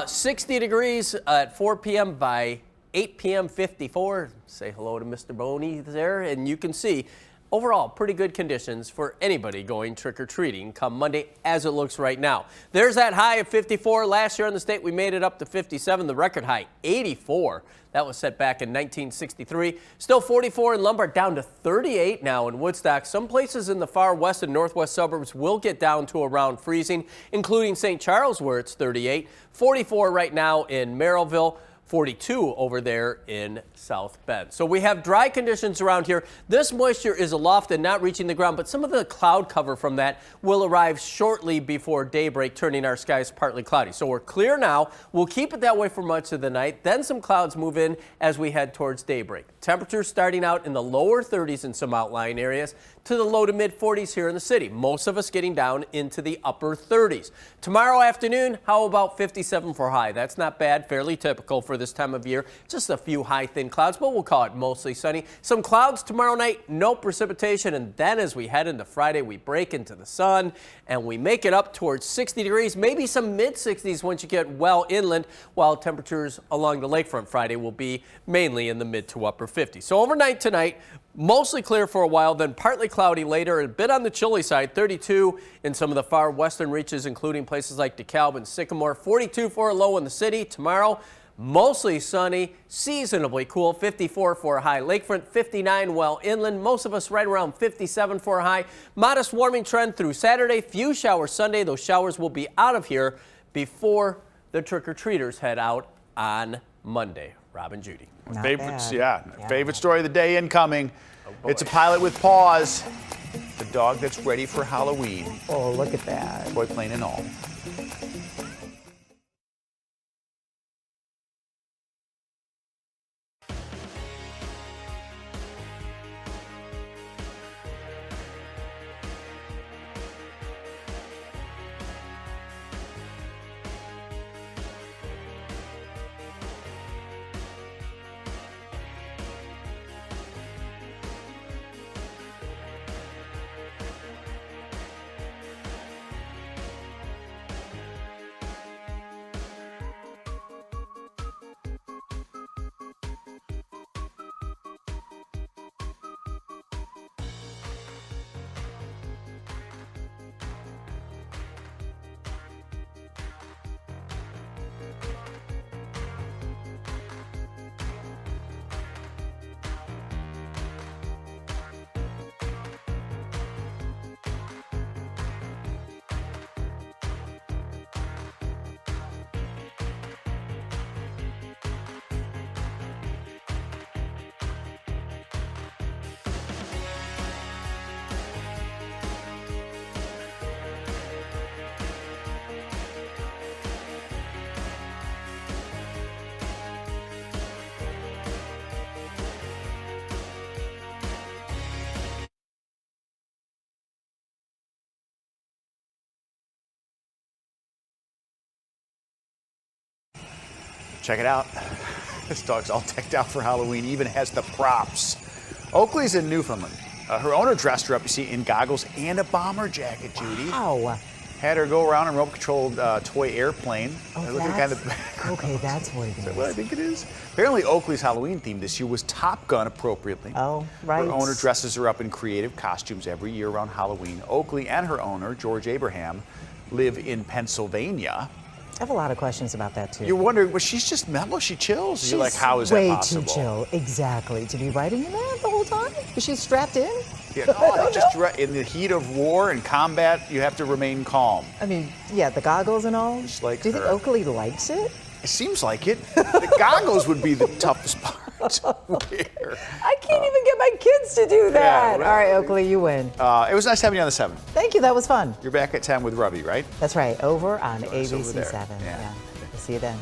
60 degrees at 4 p.m. by 8 p.m. 54. Say hello to Mr. Boney there, and you can see overall pretty good conditions for anybody going trick-or-treating come Monday as it looks right now. There's that high of 54. Last year in the state we made it up to 57. The record high 84. That was set back in 1963. Still 44 in Lombard, down to 38 now in Woodstock. Some places in the far west and northwest suburbs will get down to around freezing, including St. Charles where it's 38. 44 right now in Merrillville. 42 over there in South Bend. So we have dry conditions around here. This moisture is aloft and not reaching the ground, but some of the cloud cover from that will arrive shortly before daybreak, turning our skies partly cloudy. So we're clear now. We'll keep it that way for much of the night. Then some clouds move in as we head towards daybreak. Temperatures starting out in the lower 30s in some outlying areas to the low to mid 40s here in the city. Most of us getting down into the upper 30s. Tomorrow afternoon, how about 57 for high? That's not bad, fairly typical for this time of year. Just a few high thin clouds, but we'll call it mostly sunny. Some clouds tomorrow night, no precipitation, and then as we head into Friday, we break into the sun and we make it up towards 60 degrees, maybe some mid 60s once you get well inland, while temperatures along the lakefront Friday will be mainly in the mid to upper 50s. So overnight tonight, mostly clear for a while, then partly cloudy later, a bit on the chilly side, 32 in some of the far western reaches, including places like DeKalb and Sycamore, 42 for a low in the city. Tomorrow, mostly sunny, seasonably cool, 54 for a high lakefront, 59 well inland, most of us right around 57 for a high. Modest warming trend through Saturday, few showers Sunday. Those showers will be out of here before the trick-or-treaters head out on Monday. Rob and Judy. Favorites, favorite story of the day incoming. It's a pilot with paws. The dog that's ready for Halloween. Oh, look at that. Toy plane and all. Check it out. This dog's all decked out for Halloween, even has the props. Oakley's in Newfoundland. Her owner dressed her up, you see, in goggles and a bomber jacket, Judy. Wow. Had her go around a remote-controlled toy airplane. Okay, that's what it is. Is that what I think it is? Apparently, Oakley's Halloween theme this year was Top Gun appropriately. Oh, right. Her owner dresses her up in creative costumes every year around Halloween. Oakley and her owner, George Abraham, live in Pennsylvania. I have a lot of questions about that, too. You're wondering, well, she's just mellow, she chills. You're like, how is that possible? Way too chill, exactly. To be riding in that the whole time? Is she strapped in? Yeah, no, just in the heat of war and combat, you have to remain calm. I mean, yeah, the goggles and all. Just like Do you think Oakley likes it? It seems like it. The goggles would be the toughest part. I can't even get my kids to do that. Yeah, All right, Oakley, you win. It was nice having you on the 7. Thank you. That was fun. You're back at 10 with Robbie, right? That's right. Over on Join us over ABC there. 7. Yeah. We'll see you then.